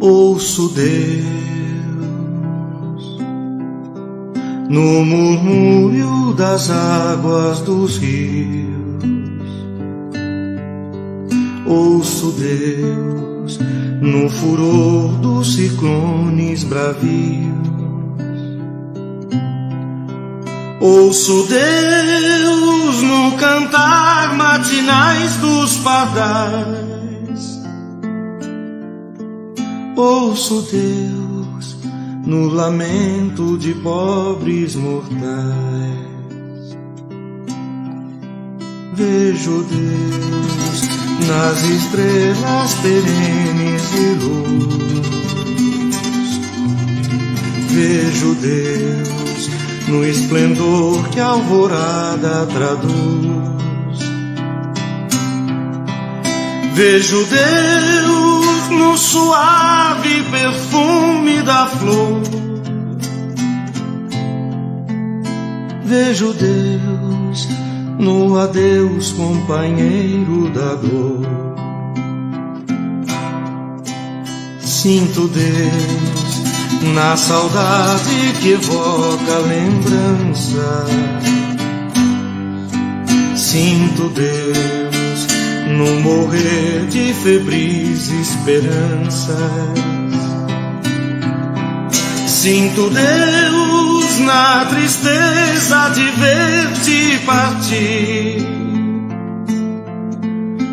Ouço Deus no murmúrio das águas dos rios. Ouço Deus no furor dos ciclones bravios. Ouço Deus no cantar matinais dos pardais. Ouço Deus no lamento de pobres mortais. Vejo Deus nas estrelas perenes de luz. Vejo Deus no esplendor que a alvorada traduz. Vejo Deus no suave perfume da flor. Vejo Deus no adeus companheiro da dor. Sinto Deus na saudade que evoca a lembrança. Sinto Deus no morrer de febris esperanças. Sinto Deus na tristeza de ver-te partir.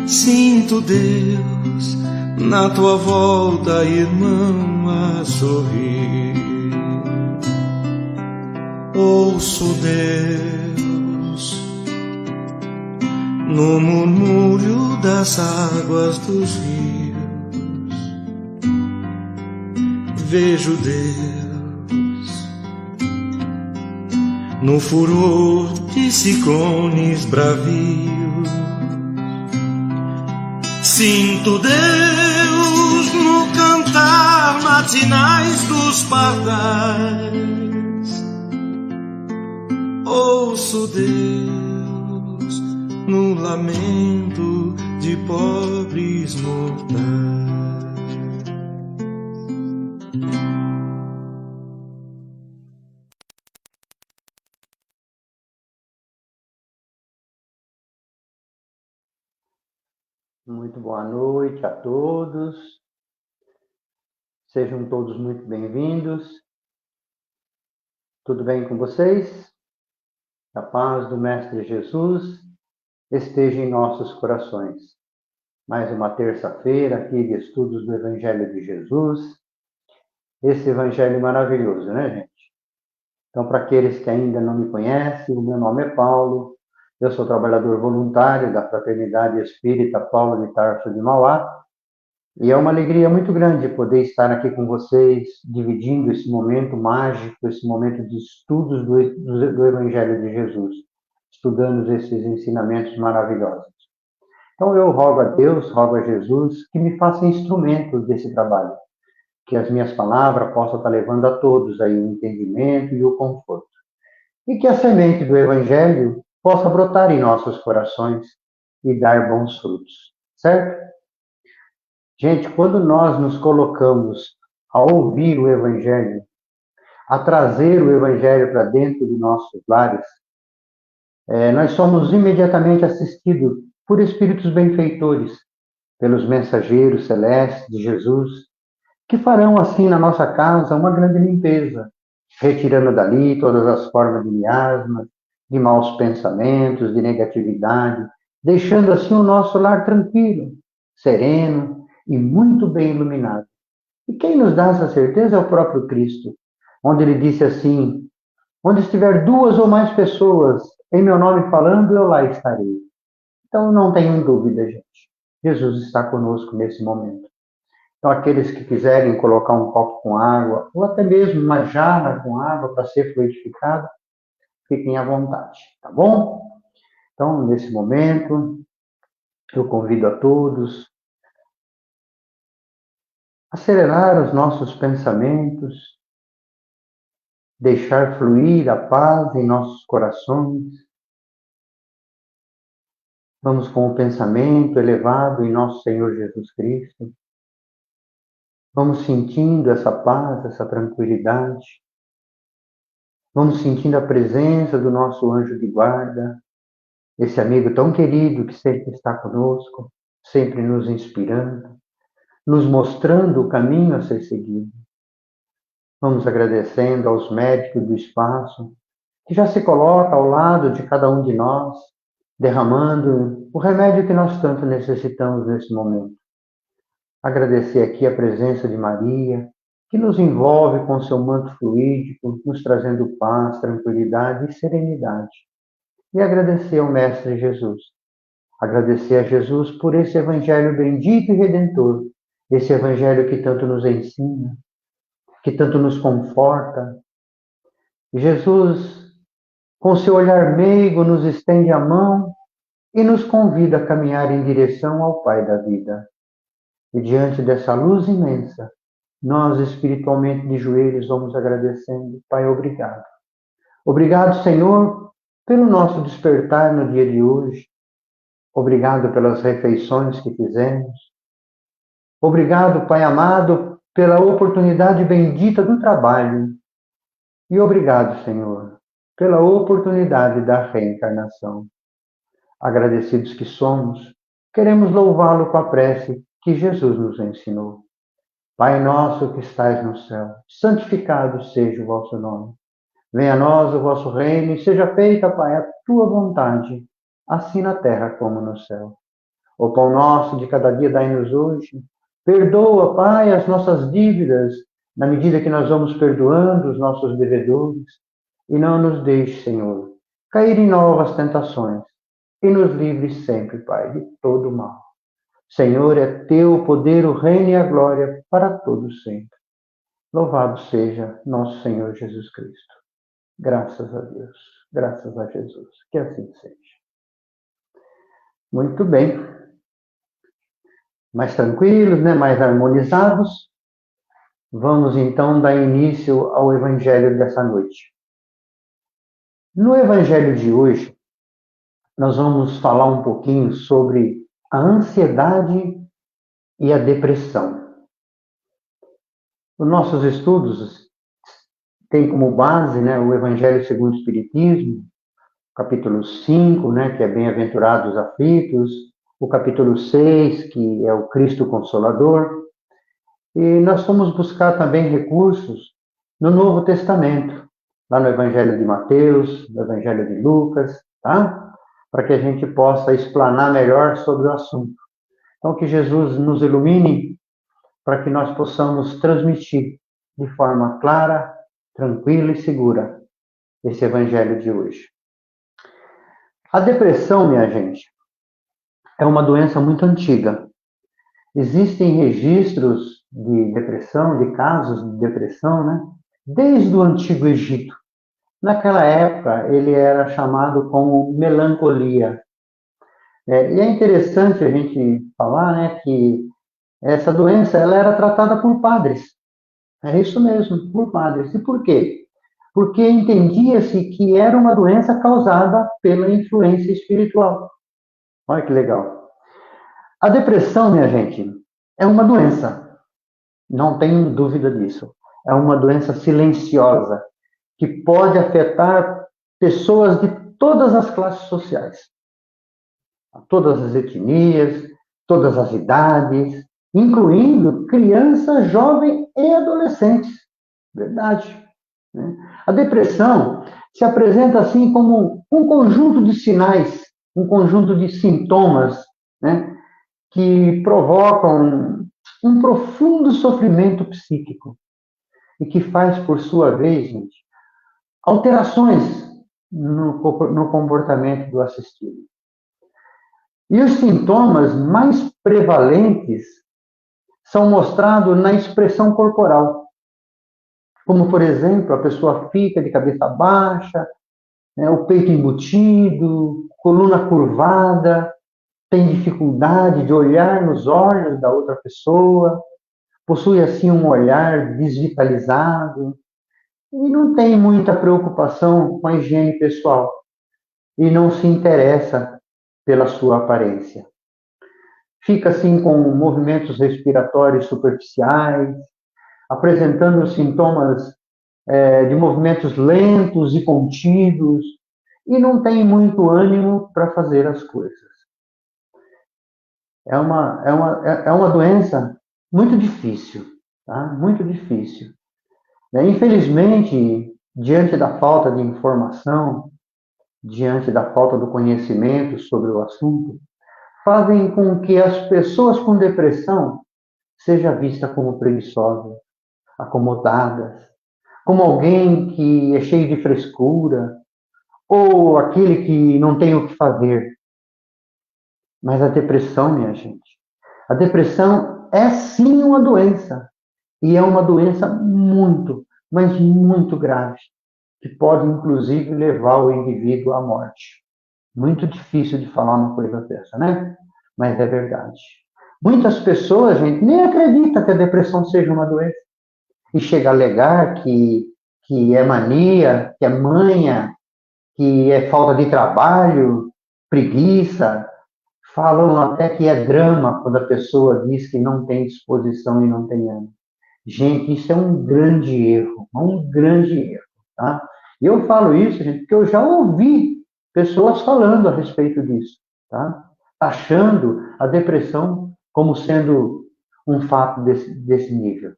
Sinto Deus na tua volta, irmão, a sorrir. Ouço Deus no murmúrio das águas dos rios. Vejo Deus no furor de ciclones bravios. Sinto Deus no cantar matinais dos pardais. Ouço Deus no lamento de pobres mortais. Muito boa noite a todos. Sejam todos muito bem-vindos. Tudo bem com vocês? A paz do Mestre Jesus esteja em nossos corações. Mais uma terça-feira aqui de estudos do Evangelho de Jesus. Esse Evangelho maravilhoso, né, gente? Então, para aqueles que ainda não me conhecem, o meu nome é Paulo. Eu sou trabalhador voluntário da Fraternidade Espírita Paulo de Tarso de Mauá, e é uma alegria muito grande poder estar aqui com vocês, dividindo esse momento mágico, esse momento de estudos do Evangelho de Jesus, estudando esses ensinamentos maravilhosos. Então eu rogo a Deus, rogo a Jesus, que me faça instrumento desse trabalho, que as minhas palavras possam estar levando a todos aí o entendimento e o conforto, e que a semente do Evangelho possa brotar em nossos corações e dar bons frutos, certo? Gente, quando nós nos colocamos a ouvir o Evangelho, a trazer o Evangelho para dentro de nossos lares, nós somos imediatamente assistidos por espíritos benfeitores, pelos mensageiros celestes de Jesus, que farão assim na nossa casa uma grande limpeza, retirando dali todas as formas de miasmas, de maus pensamentos, de negatividade, deixando assim o nosso lar tranquilo, sereno e muito bem iluminado. E quem nos dá essa certeza é o próprio Cristo, onde ele disse assim: onde estiver duas ou mais pessoas em meu nome falando, eu lá estarei. Então não tenham dúvida, gente. Jesus está conosco nesse momento. Então aqueles que quiserem colocar um copo com água, ou até mesmo uma jarra com água para ser fluidificada, fiquem à vontade, tá bom? Então, nesse momento, eu convido a todos a acelerar os nossos pensamentos, deixar fluir a paz em nossos corações. Vamos com o pensamento elevado em nosso Senhor Jesus Cristo. Vamos sentindo essa paz, essa tranquilidade. Vamos sentindo a presença do nosso anjo de guarda, esse amigo tão querido que sempre está conosco, sempre nos inspirando, nos mostrando o caminho a ser seguido. Vamos agradecendo aos médicos do espaço, que já se coloca ao lado de cada um de nós, derramando o remédio que nós tanto necessitamos nesse momento. Agradecer aqui a presença de Maria, que nos envolve com seu manto fluídico, nos trazendo paz, tranquilidade e serenidade. E agradecer ao Mestre Jesus. Agradecer a Jesus por esse Evangelho bendito e redentor, esse Evangelho que tanto nos ensina, que tanto nos conforta. Jesus, com seu olhar meigo, nos estende a mão e nos convida a caminhar em direção ao Pai da vida. E diante dessa luz imensa, nós espiritualmente de joelhos vamos agradecendo. Pai, obrigado. Obrigado, Senhor, pelo nosso despertar no dia de hoje. Obrigado pelas refeições que fizemos. Obrigado, Pai amado, pela oportunidade bendita do trabalho. E obrigado, Senhor, pela oportunidade da reencarnação. Agradecidos que somos, queremos louvá-lo com a prece que Jesus nos ensinou. Pai nosso que estais no céu, santificado seja o vosso nome. Venha a nós o vosso reino e seja feita, Pai, a tua vontade, assim na terra como no céu. O pão nosso de cada dia dai-nos hoje. Perdoa, Pai, as nossas dívidas, na medida que nós vamos perdoando os nossos devedores. E não nos deixe, Senhor, cair em novas tentações. E nos livre sempre, Pai, de todo mal. Senhor, é teu o poder, o reino e a glória para todos sempre. Louvado seja nosso Senhor Jesus Cristo. Graças a Deus, graças a Jesus. Que assim seja. Muito bem. Mais tranquilos, né? Mais harmonizados. Vamos então dar início ao Evangelho dessa noite. No Evangelho de hoje, nós vamos falar um pouquinho sobre a ansiedade e a depressão. Os nossos estudos têm como base, né, o Evangelho segundo o Espiritismo, capítulo 5, né, que é Bem-aventurados aflitos, o capítulo 6, que é o Cristo Consolador, e nós fomos buscar também recursos no Novo Testamento, lá no Evangelho de Mateus, no Evangelho de Lucas, tá? Para que a gente possa explanar melhor sobre o assunto. Então, que Jesus nos ilumine para que nós possamos transmitir de forma clara, tranquila e segura esse Evangelho de hoje. A depressão, minha gente, é uma doença muito antiga. Existem registros de depressão, de casos de depressão, né? Desde o Antigo Egito. Naquela época, ele era chamado como melancolia. E é interessante a gente falar, né, que essa doença ela era tratada por padres. É isso mesmo, por padres. E por quê? Porque entendia-se que era uma doença causada pela influência espiritual. Olha que legal. A depressão, minha gente, é uma doença. Não tenho dúvida disso. É uma doença silenciosa que pode afetar pessoas de todas as classes sociais, todas as etnias, todas as idades, incluindo crianças, jovens e adolescentes. Verdade. Né? A depressão se apresenta assim como um conjunto de sinais, um conjunto de sintomas, né, que provocam um profundo sofrimento psíquico e que faz, por sua vez, gente, alterações no comportamento do assistido. E os sintomas mais prevalentes são mostrados na expressão corporal. Como, por exemplo, a pessoa fica de cabeça baixa, né, o peito embutido, coluna curvada, tem dificuldade de olhar nos olhos da outra pessoa, possui assim um olhar desvitalizado e não tem muita preocupação com a higiene pessoal e não se interessa pela sua aparência. fica assim com movimentos respiratórios superficiais, apresentando sintomas de movimentos lentos e contidos, e não tem muito ânimo para fazer as coisas. É uma doença muito difícil, tá? Muito difícil. Infelizmente, diante da falta de informação, diante da falta do conhecimento sobre o assunto, fazem com que as pessoas com depressão sejam vistas como preguiçosas, acomodadas, como alguém que é cheio de frescura, ou aquele que não tem o que fazer. Mas a depressão, minha gente, a depressão é sim uma doença, e é uma doença muito, mas muito grave, que pode inclusive levar o indivíduo à morte. Muito difícil de falar uma coisa dessa, né? Mas é verdade. Muitas pessoas, gente, nem acreditam que a depressão seja uma doença. E chega a alegar que é mania, que é manha, que é falta de trabalho, preguiça. Falam até que é drama quando a pessoa diz que não tem disposição e não tem ânimo. Gente, isso é um grande erro, um grande erro, tá? E eu falo isso, gente, porque eu já ouvi pessoas falando a respeito disso, tá? Achando a depressão como sendo um fato desse nível.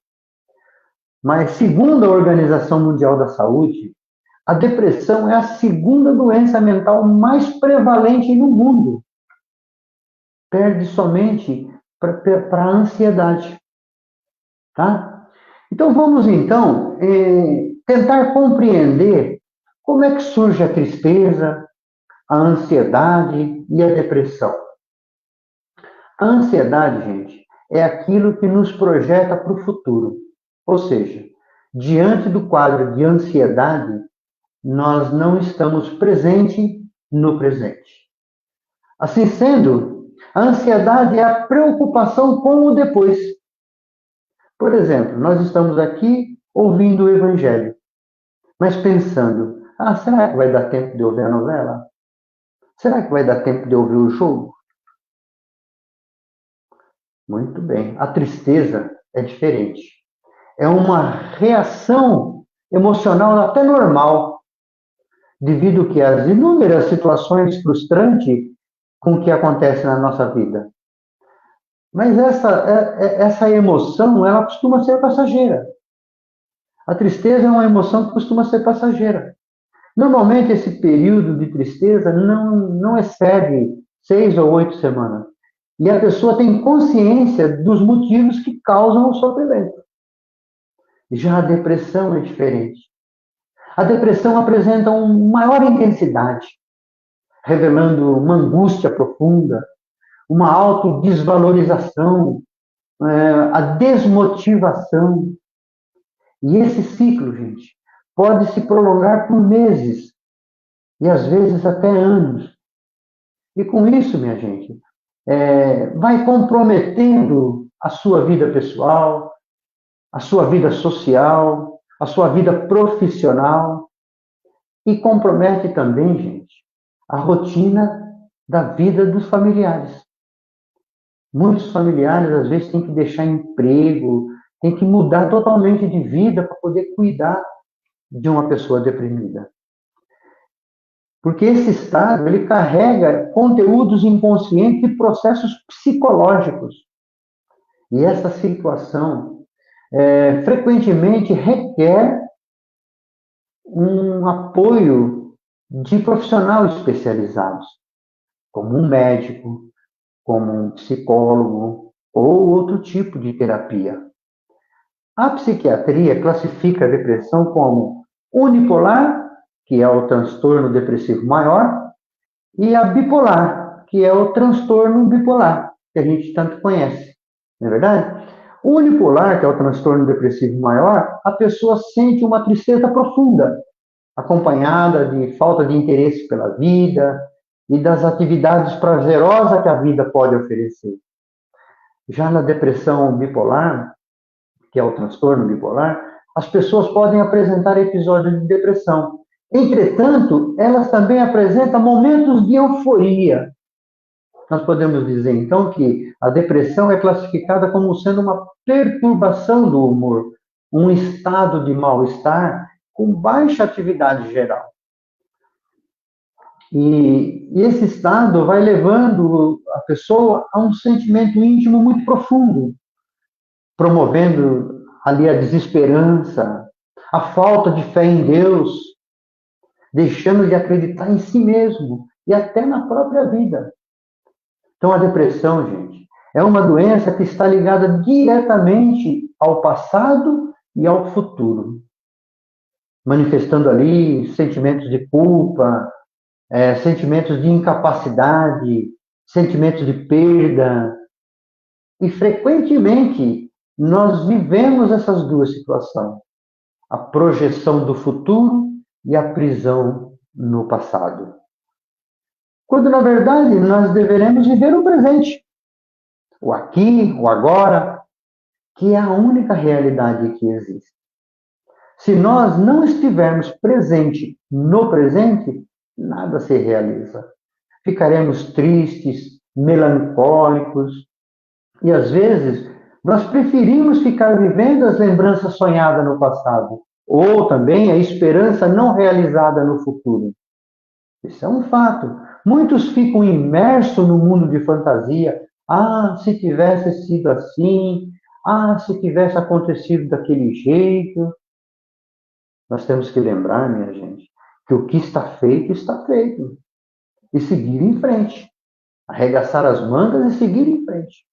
Mas, segundo a Organização Mundial da Saúde, a depressão é a segunda doença mental mais prevalente no mundo. Perde somente para a ansiedade, tá? Então, vamos, então, tentar compreender como é que surge a tristeza, a ansiedade e a depressão. A ansiedade, gente, é aquilo que nos projeta para o futuro. Ou seja, diante do quadro de ansiedade, nós não estamos presentes no presente. Assim sendo, a ansiedade é a preocupação com o depois. Por exemplo, nós estamos aqui ouvindo o Evangelho, mas pensando, será que vai dar tempo de eu ver a novela? Será que vai dar tempo de eu ver o jogo? Muito bem. A tristeza é diferente. É uma reação emocional até normal, devido que às inúmeras situações frustrantes com que acontece na nossa vida. Mas essa emoção, ela costuma ser passageira. A tristeza é uma emoção que costuma ser passageira. Normalmente, esse período de tristeza não excede 6 ou 8 semanas. E a pessoa tem consciência dos motivos que causam o sofrimento. Já a depressão é diferente. A depressão apresenta uma maior intensidade, revelando uma angústia profunda, uma autodesvalorização, a desmotivação. E esse ciclo, gente, pode se prolongar por meses e às vezes até anos. E com isso, minha gente, vai comprometendo a sua vida pessoal, a sua vida social, a sua vida profissional e compromete também, gente, a rotina da vida dos familiares. Muitos familiares, às vezes, têm que deixar emprego, têm que mudar totalmente de vida para poder cuidar de uma pessoa deprimida. Porque esse estado, ele carrega conteúdos inconscientes e processos psicológicos. E essa situação, frequentemente, requer um apoio de profissionais especializados, como um médico, como um psicólogo ou outro tipo de terapia. A psiquiatria classifica a depressão como unipolar, que é o transtorno depressivo maior, e a bipolar, que é o transtorno bipolar, que a gente tanto conhece, não é verdade? O unipolar, que é o transtorno depressivo maior, a pessoa sente uma tristeza profunda, acompanhada de falta de interesse pela vida e das atividades prazerosas que a vida pode oferecer. Já na depressão bipolar, que é o transtorno bipolar, as pessoas podem apresentar episódios de depressão. Entretanto, elas também apresentam momentos de euforia, Nós podemos dizer, então, que a depressão é classificada como sendo uma perturbação do humor, um estado de mal-estar com baixa atividade geral. E esse estado vai levando a pessoa a um sentimento íntimo muito profundo, promovendo ali a desesperança, a falta de fé em Deus, deixando de acreditar em si mesmo e até na própria vida. Então, a depressão, gente, é uma doença que está ligada diretamente ao passado e ao futuro, manifestando ali sentimentos de culpa, sentimentos de incapacidade, sentimentos de perda. E, frequentemente, nós vivemos essas duas situações, a projeção do futuro e a prisão no passado. Quando, na verdade, nós deveremos viver o presente, o aqui, o agora, que é a única realidade que existe. Se nós não estivermos presente no presente, nada se realiza. Ficaremos tristes, melancólicos, e às vezes nós preferimos ficar vivendo as lembranças sonhadas no passado, ou também a esperança não realizada no futuro. Isso é um fato. Muitos ficam imersos no mundo de fantasia. Ah, se tivesse sido assim. Ah, se tivesse acontecido daquele jeito. Nós temos que lembrar, minha gente, que o que está feito. E seguir em frente. Arregaçar as mangas e seguir em frente.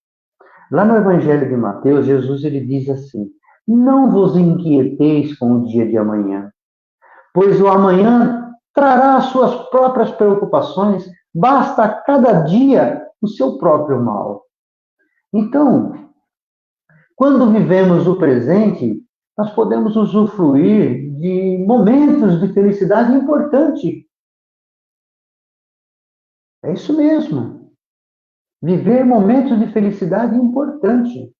Lá no Evangelho de Mateus, Jesus ele diz assim: não vos inquieteis com o dia de amanhã, pois o amanhã trará as suas próprias preocupações, basta a cada dia o seu próprio mal. Então, quando vivemos o presente, nós podemos usufruir de momentos de felicidade importante. É isso mesmo. Viver momentos de felicidade importante.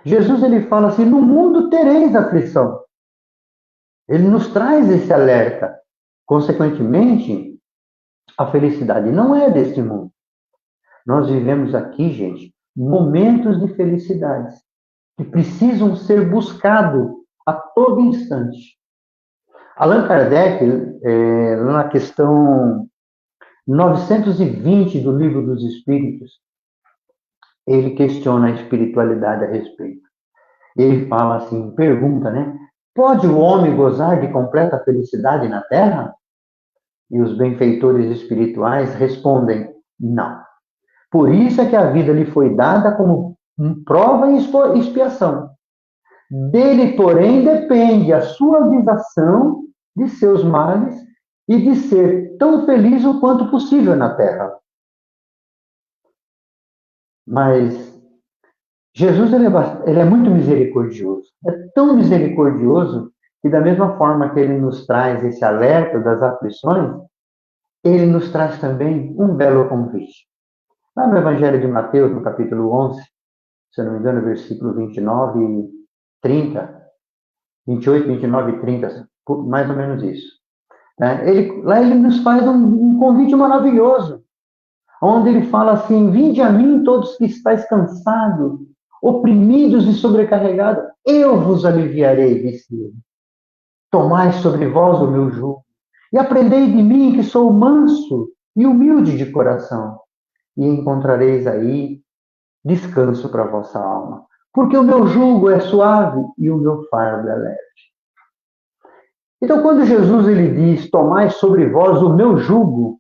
Jesus ele fala assim: no mundo tereis aflição. Ele nos traz esse alerta. Consequentemente, a felicidade não é deste mundo. Nós vivemos aqui, gente, momentos de felicidade que precisam ser buscados a todo instante. Allan Kardec, na questão 920 do Livro dos Espíritos, ele questiona a espiritualidade a respeito. Ele fala assim, pergunta, né? Pode o homem gozar de completa felicidade na Terra? E os benfeitores espirituais respondem, não. Por isso é que a vida lhe foi dada como prova e expiação. Dele, porém, depende a suavização de seus males e de ser tão feliz o quanto possível na Terra. Mas Jesus ele é muito misericordioso. É tão misericordioso que, da mesma forma que ele nos traz esse alerta das aflições, ele nos traz também um belo convite. Lá no Evangelho de Mateus, no capítulo 11, se eu não me engano, versículo 29 e 30, 28, 29 e 30, mais ou menos isso. Lá ele nos faz um convite maravilhoso, onde ele fala assim: vinde a mim todos que estáis cansados, oprimidos e sobrecarregados, eu vos aliviarei, disse ele. Tomai sobre vós o meu jugo, e aprendei de mim, que sou manso e humilde de coração, e encontrareis aí descanso para a vossa alma. Porque o meu jugo é suave e o meu fardo é leve. Então, quando Jesus ele diz, tomai sobre vós o meu jugo,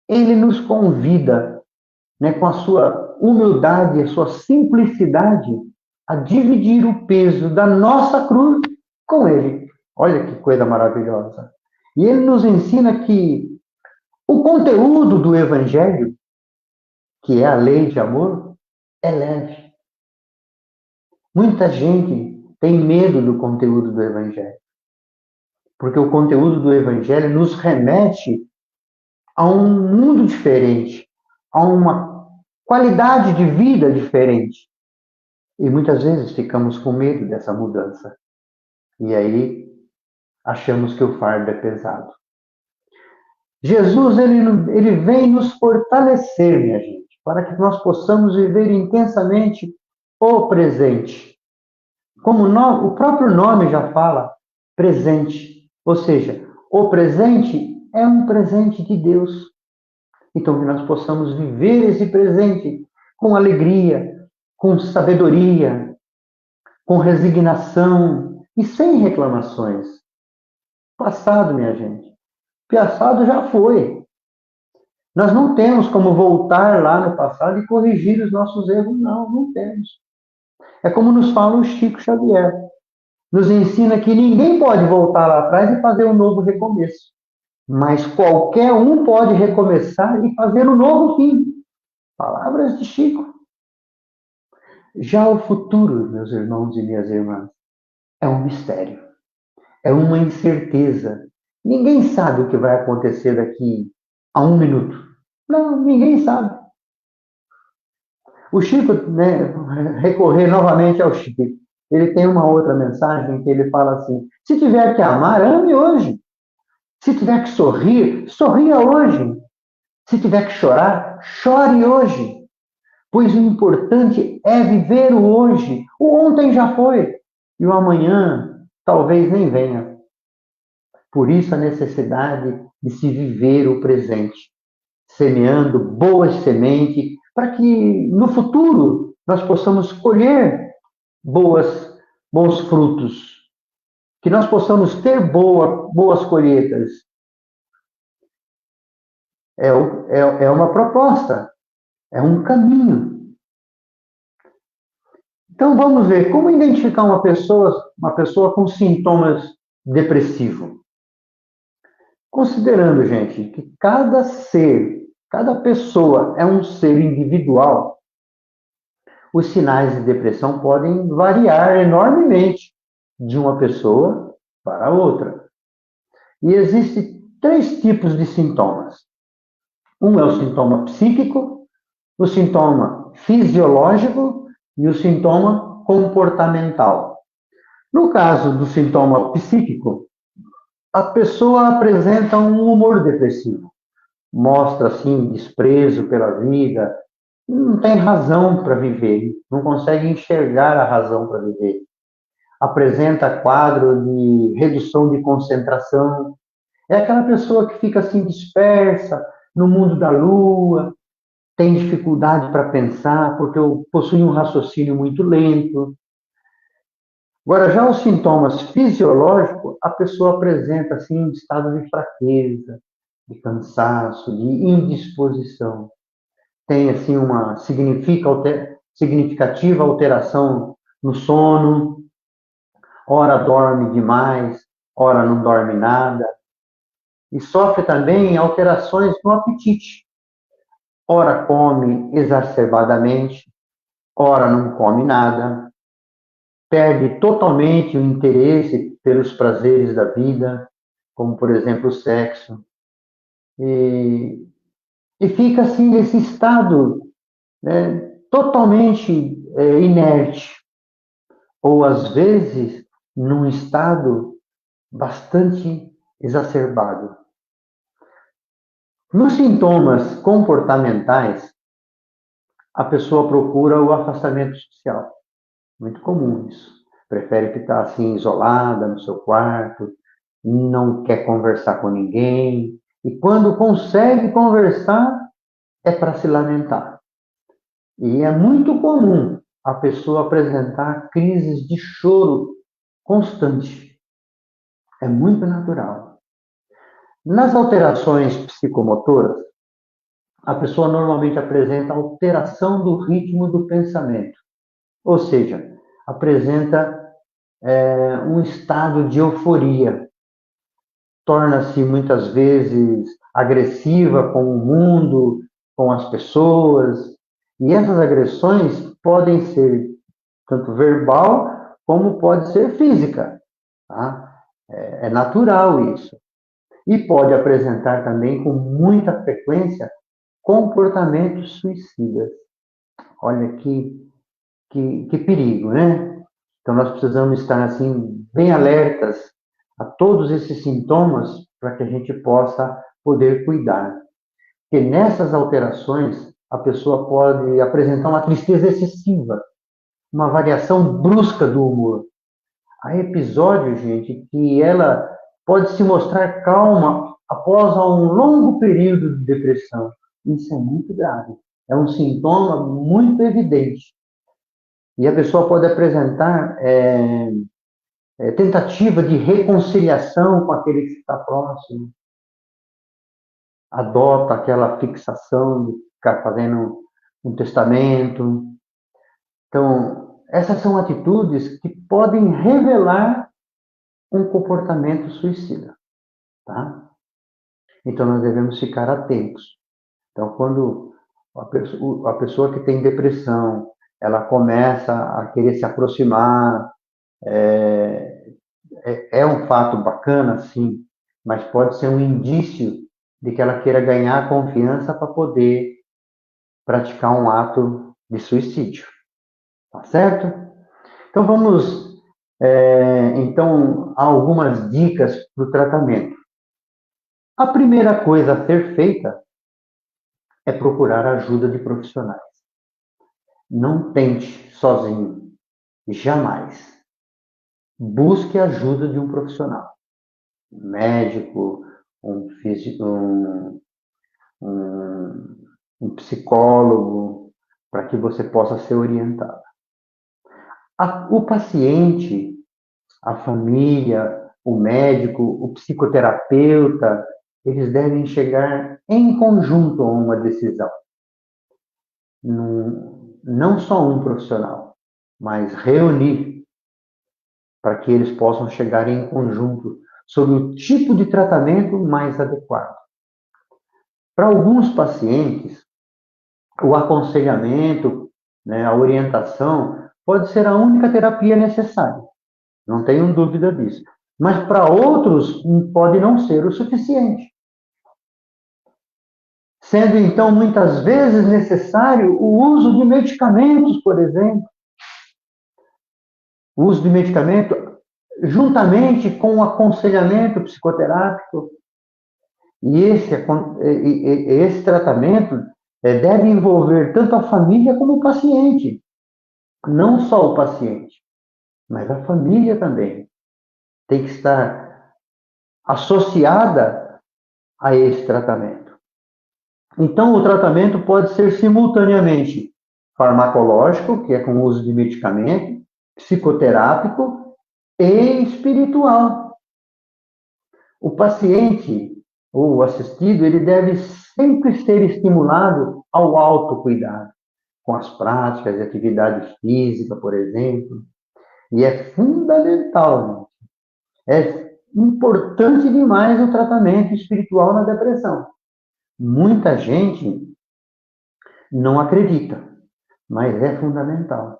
ele nos convida, né, com a sua humildade, a sua simplicidade, a dividir o peso da nossa cruz com ele. Olha que coisa maravilhosa. E ele nos ensina que o conteúdo do Evangelho, que é a lei de amor, é leve. Muita gente tem medo do conteúdo do Evangelho, porque o conteúdo do Evangelho nos remete a um mundo diferente, a uma qualidade de vida diferente. E muitas vezes ficamos com medo dessa mudança. E aí achamos que o fardo é pesado. Jesus, ele vem nos fortalecer, minha gente, para que nós possamos viver intensamente o presente. Como o próprio nome já fala, presente. Ou seja, o presente é um presente de Deus. Então, que nós possamos viver esse presente com alegria, com sabedoria, com resignação e sem reclamações. Passado, minha gente. Passado já foi. Nós não temos como voltar lá no passado e corrigir os nossos erros, não, não temos. É como nos fala o Chico Xavier. Nos ensina que ninguém pode voltar lá atrás e fazer um novo recomeço. Mas qualquer um pode recomeçar e fazer um novo fim. Palavras de Chico. Já o futuro, meus irmãos e minhas irmãs, é um mistério. É uma incerteza. Ninguém sabe o que vai acontecer daqui a um minuto. Não, ninguém sabe. O Chico, né, recorrer novamente ao Chico, ele tem uma outra mensagem que ele fala assim: se tiver que amar, ame hoje. Se tiver que sorrir, sorria hoje. Se tiver que chorar, chore hoje. Pois o importante é viver o hoje. O ontem já foi. E o amanhã talvez nem venha. Por isso a necessidade de se viver o presente, semeando boas sementes, para que no futuro nós possamos colher bons frutos, que nós possamos ter boas colheitas. É uma proposta, é um caminho. Então vamos ver como identificar uma pessoa com sintomas depressivos. Considerando, gente, que cada ser, cada pessoa é um ser individual, os sinais de depressão podem variar enormemente de uma pessoa para outra. E existem 3 tipos de sintomas. Um é o sintoma psíquico, o sintoma fisiológico e o sintoma comportamental. No caso do sintoma psíquico, a pessoa apresenta um humor depressivo, mostra assim desprezo pela vida, não tem razão para viver, não consegue enxergar a razão para viver. Apresenta quadro de redução de concentração. É aquela pessoa que fica assim dispersa no mundo da lua, tem dificuldade para pensar porque possui um raciocínio muito lento. Agora, já os sintomas fisiológicos, a pessoa apresenta assim um estado de fraqueza, de cansaço, de indisposição. Tem assim uma significativa alteração no sono, ora dorme demais, ora não dorme nada, e sofre também alterações no apetite. Ora come exacerbadamente, ora não come nada, perde totalmente o interesse pelos prazeres da vida, como por exemplo o sexo, e fica assim nesse estado, né, totalmente inerte, ou às vezes num estado bastante exacerbado. Nos sintomas comportamentais, a pessoa procura o afastamento social. Muito comum isso. Prefere ficar assim isolada no seu quarto, não quer conversar com ninguém, e quando consegue conversar, é para se lamentar. E é muito comum a pessoa apresentar crises de choro constante. É muito natural. Nas alterações psicomotoras, a pessoa normalmente apresenta alteração do ritmo do pensamento, ou seja, apresenta um estado de euforia, torna-se muitas vezes agressiva com o mundo, com as pessoas, e essas agressões podem ser tanto verbal como pode ser física, tá? É natural isso. E pode apresentar também com muita frequência comportamentos suicidas. Olha que perigo, né? Então nós precisamos estar assim bem alertas a todos esses sintomas para que a gente possa poder cuidar. Porque nessas alterações, a pessoa pode apresentar uma tristeza excessiva, uma variação brusca do humor. Há episódios, gente, que ela pode se mostrar calma após um longo período de depressão. Isso é muito grave. É um sintoma muito evidente. E a pessoa pode apresentar tentativa de reconciliação com aquele que está próximo. Adota aquela fixação de ficar fazendo um testamento. Então, essas são atitudes que podem revelar um comportamento suicida, tá? Então, nós devemos ficar atentos. Então, quando a pessoa que tem depressão, ela começa a querer se aproximar, é um fato bacana, sim, mas pode ser um indício de que ela queira ganhar confiança para poder praticar um ato de suicídio, tá certo? Então, vamos, então, a algumas dicas para o tratamento. A primeira coisa a ser feita é procurar ajuda de profissionais. Não tente sozinho, jamais. Busque a ajuda de um profissional, um médico, um físico, um psicólogo, para que você possa ser orientado. O paciente, a família, o médico, o psicoterapeuta, eles devem chegar em conjunto a uma decisão. Não só um profissional, mas reunir para que eles possam chegar em conjunto sobre o tipo de tratamento mais adequado. Para alguns pacientes, o aconselhamento, né, a orientação, pode ser a única terapia necessária. Não tenho dúvida disso. Mas para outros, pode não ser o suficiente. Sendo, então, muitas vezes necessário o uso de medicamentos, por exemplo. O uso de medicamento juntamente com o aconselhamento psicoterápico. E esse tratamento deve envolver tanto a família como o paciente. Não só o paciente, mas a família também tem que estar associada a esse tratamento. Então, o tratamento pode ser simultaneamente farmacológico, que é com o uso de medicamento, psicoterápico e espiritual. O paciente ou o assistido, ele deve sempre ser estimulado ao autocuidado, com as práticas de atividade física, por exemplo. E é fundamental, é importante demais o tratamento espiritual na depressão. Muita gente não acredita, mas é fundamental.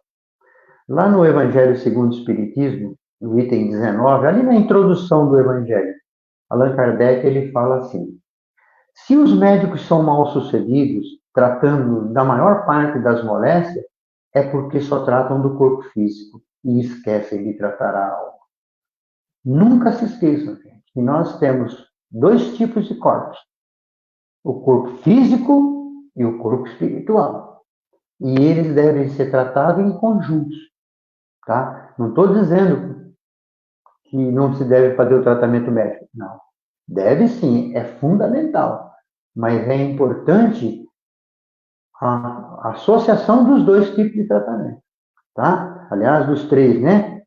Lá no Evangelho segundo o Espiritismo, no item 19, ali na introdução do Evangelho, Allan Kardec ele fala assim: se os médicos são mal sucedidos, tratando da maior parte das moléstias, é porque só tratam do corpo físico e esquecem de tratar a alma. Nunca se esqueçam, gente, que nós temos dois tipos de corpos: o corpo físico e o corpo espiritual. E eles devem ser tratados em conjuntos, tá? Não estou dizendo que não se deve fazer o tratamento médico, não. Deve sim, é fundamental. Mas é importante a associação dos dois tipos de tratamento, tá? Aliás, dos três, né?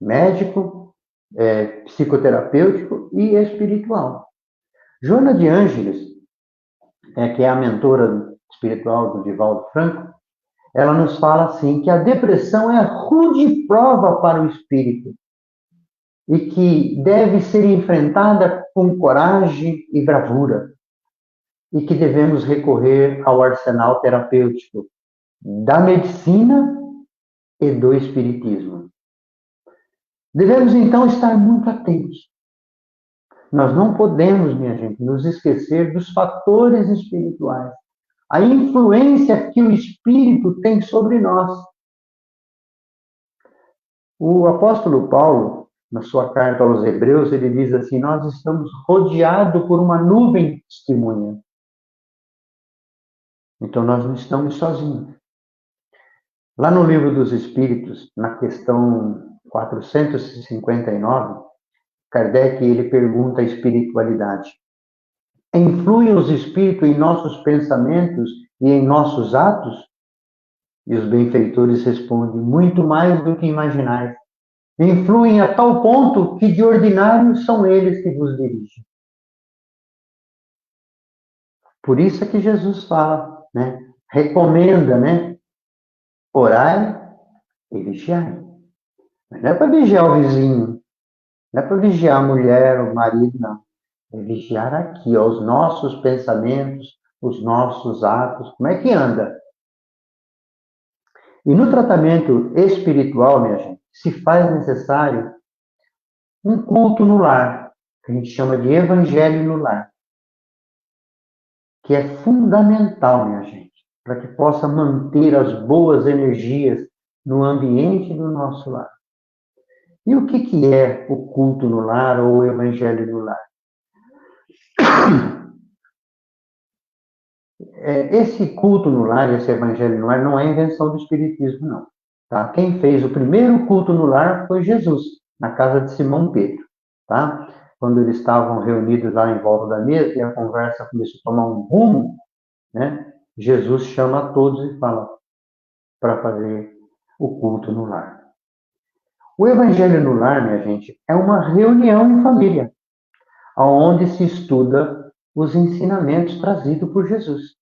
Médico, psicoterapêutico e espiritual. Joana de Ângeles, que é a mentora espiritual do Divaldo Franco, ela nos fala assim que a depressão é rude prova para o espírito e que deve ser enfrentada com coragem e bravura e que devemos recorrer ao arsenal terapêutico da medicina e do espiritismo. Devemos então estar muito atentos. Nós não podemos, minha gente, nos esquecer dos fatores espirituais, a influência que o espírito tem sobre nós. O apóstolo Paulo, na sua carta aos Hebreus, ele diz assim: nós estamos rodeados por uma nuvem de testemunha. Então nós não estamos sozinhos. Lá no Livro dos Espíritos, na questão 459, Kardec ele pergunta a espiritualidade: influem os espíritos em nossos pensamentos e em nossos atos? E os benfeitores respondem: muito mais do que imaginais. Influem a tal ponto que de ordinário são eles que vos dirigem. Por isso é que Jesus fala, né? Recomenda, né? Orai e vigiai. Não é para vigiar o vizinho, não é para vigiar a mulher, o marido, não. É vigiar aqui, ó, os nossos pensamentos, os nossos atos, como é que anda? E no tratamento espiritual, minha gente, se faz necessário um culto no lar, que a gente chama de evangelho no lar, que é fundamental, minha gente, para que possa manter as boas energias no ambiente do nosso lar. E o que é o culto no lar ou o evangelho no lar? Esse culto no lar, esse evangelho no lar, não é invenção do Espiritismo, não. Tá? Quem fez o primeiro culto no lar foi Jesus, na casa de Simão Pedro. Tá? Quando eles estavam reunidos lá em volta da mesa e a conversa começou a tomar um rumo, né? Jesus chama a todos e fala para fazer o culto no lar. O evangelho no lar, minha gente, é uma reunião em família, onde se estuda os ensinamentos trazidos por Jesus.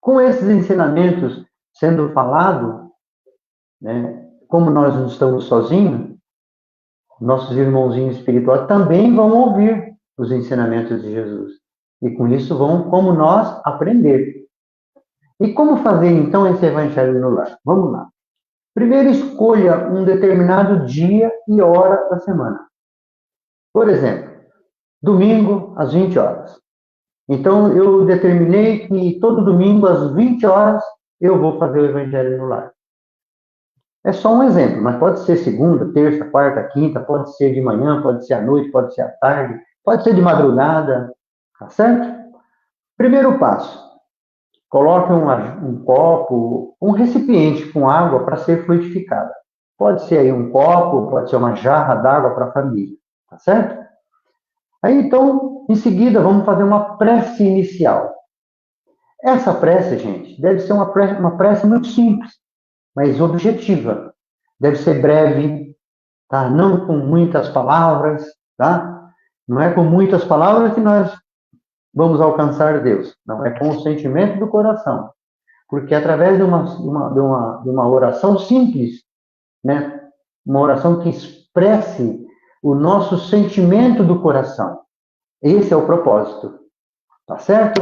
Com esses ensinamentos sendo falado, né, como nós não estamos sozinhos, nossos irmãozinhos espirituais também vão ouvir os ensinamentos de Jesus. E com isso vão, como nós, aprender. E como fazer, então, esse evangelho no lar? Vamos lá. Primeiro, escolha um determinado dia e hora da semana. Por exemplo, domingo, às 20 horas. Então, eu determinei que todo domingo, às 20 horas, eu vou fazer o evangelho no lar. É só um exemplo, mas pode ser segunda, terça, quarta, quinta, pode ser de manhã, pode ser à noite, pode ser à tarde, pode ser de madrugada, tá certo? Primeiro passo, coloque um copo, um recipiente com água para ser fluidificada. Pode ser aí um copo, pode ser uma jarra d'água para a família, tá certo? Aí então, em seguida, vamos fazer uma prece inicial. Essa prece, gente, deve ser uma prece muito simples, mas objetiva. Deve ser breve, tá? Não com muitas palavras, tá? Não é com muitas palavras que nós vamos alcançar Deus. Não, é com o sentimento do coração. Porque através de uma oração simples, né? Uma oração que expresse o nosso sentimento do coração. Esse é o propósito, tá certo?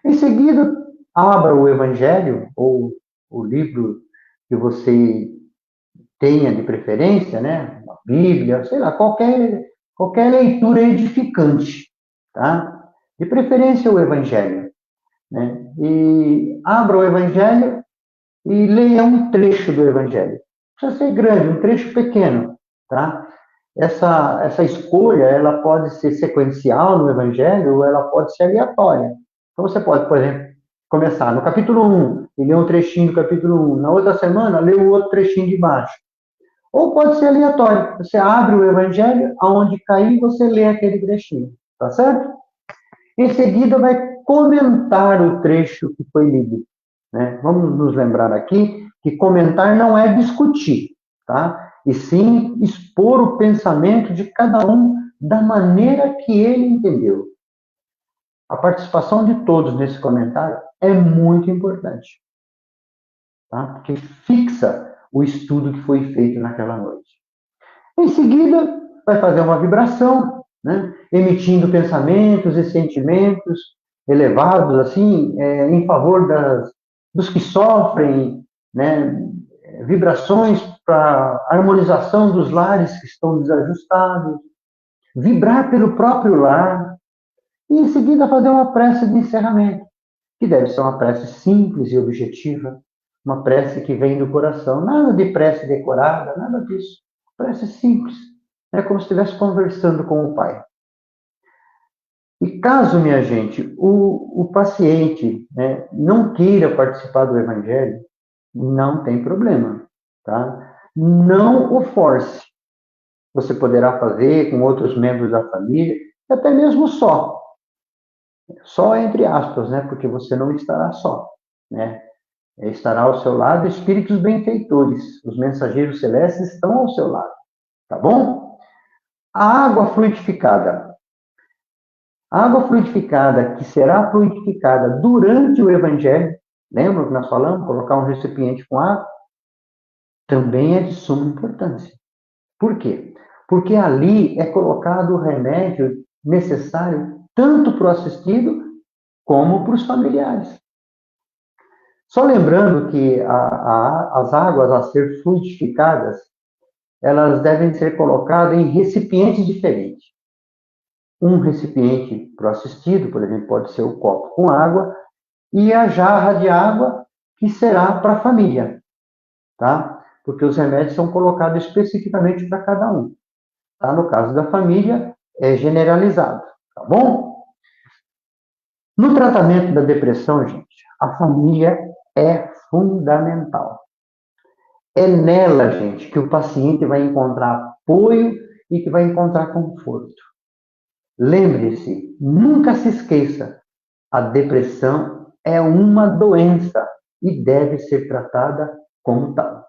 Em seguida, abra o Evangelho, ou o livro que você tenha de preferência, né? Uma Bíblia, sei lá, qualquer leitura edificante, tá? De preferência o Evangelho, né? E abra o Evangelho e leia um trecho do Evangelho. Não precisa ser grande, um trecho pequeno, tá? Essa escolha, ela pode ser sequencial no Evangelho ou ela pode ser aleatória. Então, você pode, por exemplo, começar no capítulo 1 e ler um trechinho do capítulo 1. Na outra semana, ler o outro trechinho de baixo. Ou pode ser aleatório. Você abre o Evangelho, aonde cair, você lê aquele trechinho. Tá certo? Em seguida, vai comentar o trecho que foi lido. Né? Vamos nos lembrar aqui que comentar não é discutir, tá? E sim expor o pensamento de cada um da maneira que ele entendeu. A participação de todos nesse comentário é muito importante, tá? Porque fixa o estudo que foi feito naquela noite. Em seguida, vai fazer uma vibração, né? Emitindo pensamentos e sentimentos elevados, assim, em favor dos que sofrem, né? Vibrações para harmonização dos lares que estão desajustados, vibrar pelo próprio lar, e em seguida fazer uma prece de encerramento, que deve ser uma prece simples e objetiva, uma prece que vem do coração, nada de prece decorada, nada disso. Parece simples. É como se estivesse conversando com o pai. E caso, minha gente, o paciente, né, não queira participar do evangelho, não tem problema, tá? Não o force. Você poderá fazer com outros membros da família, até mesmo só. Só entre aspas, né? Porque você não estará só, né? Estará ao seu lado espíritos benfeitores. Os mensageiros celestes estão ao seu lado, tá bom? A água fluidificada. A água fluidificada, que será fluidificada durante o evangelho, lembra que nós falamos? Colocar um recipiente com água, também é de suma importância. Por quê? Porque ali é colocado o remédio necessário tanto para o assistido como para os familiares. Só lembrando que as águas a ser fluidificadas, elas devem ser colocadas em recipientes diferentes. Um recipiente para o assistido, por exemplo, pode ser o copo com água, e a jarra de água que será para a família, tá? Porque os remédios são colocados especificamente para cada um. Tá? No caso da família, é generalizado, tá bom? No tratamento da depressão, gente, a família é fundamental. É nela, gente, que o paciente vai encontrar apoio e que vai encontrar conforto. Lembre-se, nunca se esqueça, a depressão é uma doença e deve ser tratada como tal.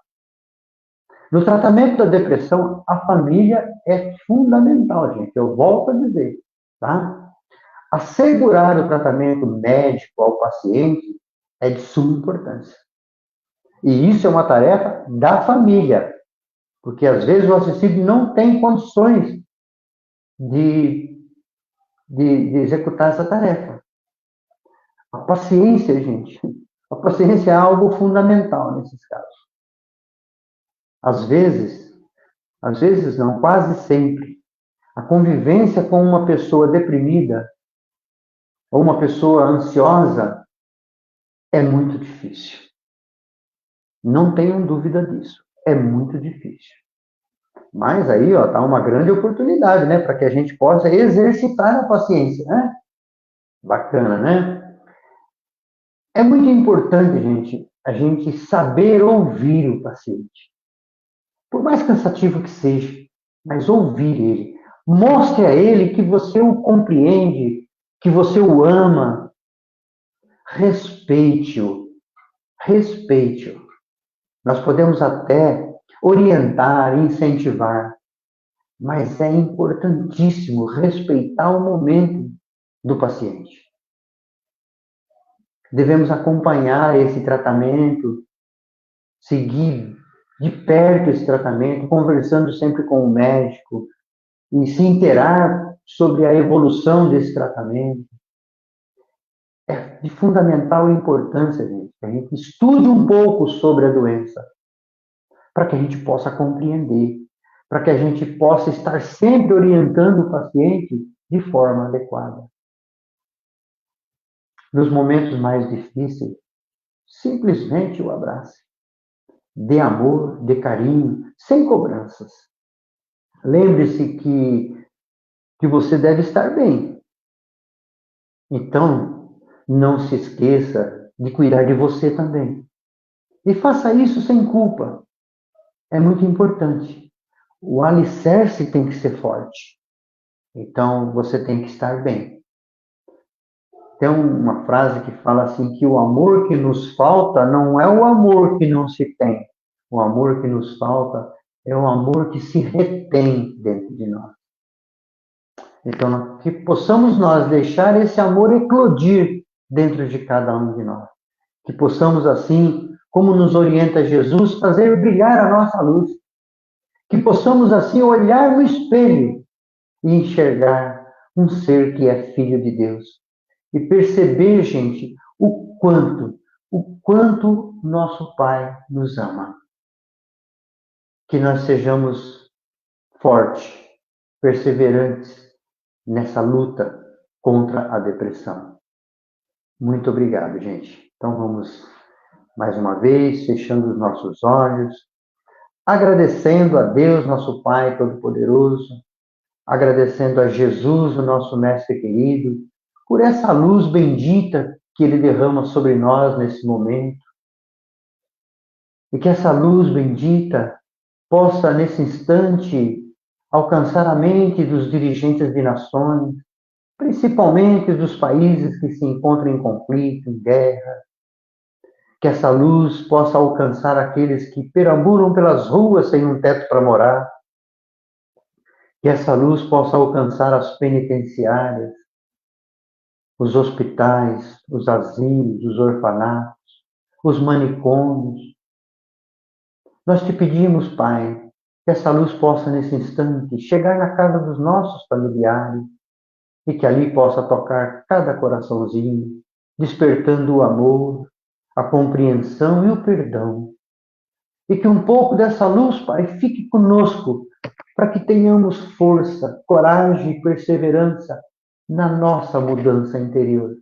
No tratamento da depressão, a família é fundamental, gente. Eu volto a dizer, tá? Assegurar o tratamento médico ao paciente é de suma importância. E isso é uma tarefa da família, porque às vezes o assistido não tem condições de, de executar essa tarefa. A paciência, gente, a paciência é algo fundamental nesses casos. Às vezes não, quase sempre, a convivência com uma pessoa deprimida ou uma pessoa ansiosa é muito difícil. Não tenham dúvida disso. É muito difícil. Mas aí, ó, tá uma grande oportunidade, né, para que a gente possa exercitar a paciência, né? Bacana, né? É muito importante, gente, a gente saber ouvir o paciente. Por mais cansativo que seja, mas ouvir ele. Mostre a ele que você o compreende, que você o ama. Respeite-o. Respeite-o. Nós podemos até orientar, incentivar, mas é importantíssimo respeitar o momento do paciente. Devemos acompanhar esse tratamento, seguir de perto esse tratamento, conversando sempre com o médico e se inteirar sobre a evolução desse tratamento. É de fundamental importância, gente, que a gente estude um pouco sobre a doença, para que a gente possa compreender, para que a gente possa estar sempre orientando o paciente de forma adequada. Nos momentos mais difíceis, simplesmente o abrace. Dê amor, dê carinho, sem cobranças. Lembre-se que você deve estar bem. Então, não se esqueça de cuidar de você também. E faça isso sem culpa. É muito importante. O alicerce tem que ser forte. Então, você tem que estar bem. Tem uma frase que fala assim, que o amor que nos falta não é o amor que não se tem. O amor que nos falta é o amor que se retém dentro de nós. Então, que possamos nós deixar esse amor eclodir dentro de cada um de nós. Que possamos, assim, como nos orienta Jesus, fazer brilhar a nossa luz. Que possamos, assim, olhar no espelho e enxergar um ser que é filho de Deus. E perceber, gente, o quanto nosso Pai nos ama. Que nós sejamos fortes, perseverantes nessa luta contra a depressão. Muito obrigado, gente. Então vamos mais uma vez fechando os nossos olhos, agradecendo a Deus, nosso Pai Todo-Poderoso, agradecendo a Jesus, o nosso Mestre querido, por essa luz bendita que Ele derrama sobre nós nesse momento, e que essa luz bendita possa, nesse instante, alcançar a mente dos dirigentes de nações, principalmente dos países que se encontram em conflito, em guerra, que essa luz possa alcançar aqueles que perambulam pelas ruas sem um teto para morar, que essa luz possa alcançar as penitenciárias, os hospitais, os asilos, os orfanatos, os manicômios. Nós te pedimos, Pai, que essa luz possa, nesse instante, chegar na casa dos nossos familiares e que ali possa tocar cada coraçãozinho, despertando o amor, a compreensão e o perdão. E que um pouco dessa luz, Pai, fique conosco, para que tenhamos força, coragem e perseverança na nossa mudança interior.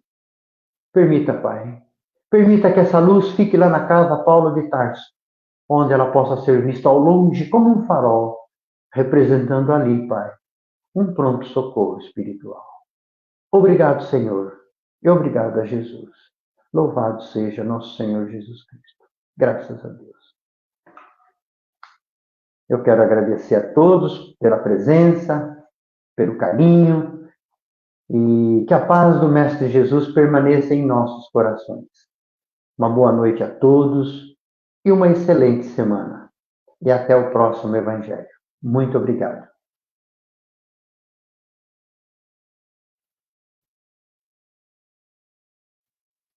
Permita, Pai, permita que essa luz fique lá na casa Paulo de Tarso, onde ela possa ser vista ao longe como um farol, representando ali, Pai, um pronto socorro espiritual. Obrigado, Senhor, e obrigado a Jesus. Louvado seja nosso Senhor Jesus Cristo. Graças a Deus. Eu quero agradecer a todos pela presença, pelo carinho, e que a paz do Mestre Jesus permaneça em nossos corações. Uma boa noite a todos e uma excelente semana. E até o próximo Evangelho. Muito obrigado.